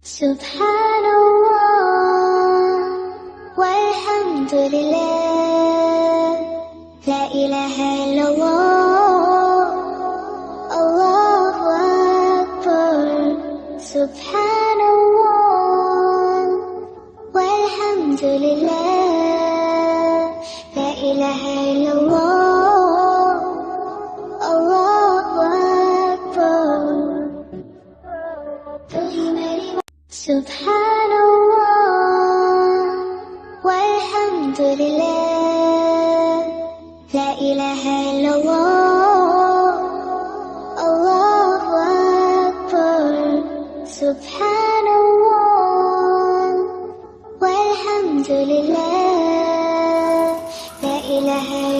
سبحان الله والحمد لله، لا إله إلا الله، الله أكبر. سبحان الله والحمد لله، لا إله إلا الله، الله أكبر. سبحان الله والحمد لله، لا إله إلا الله، الله أكبر. سبحان الله والحمد لله، لا إله إلا الله.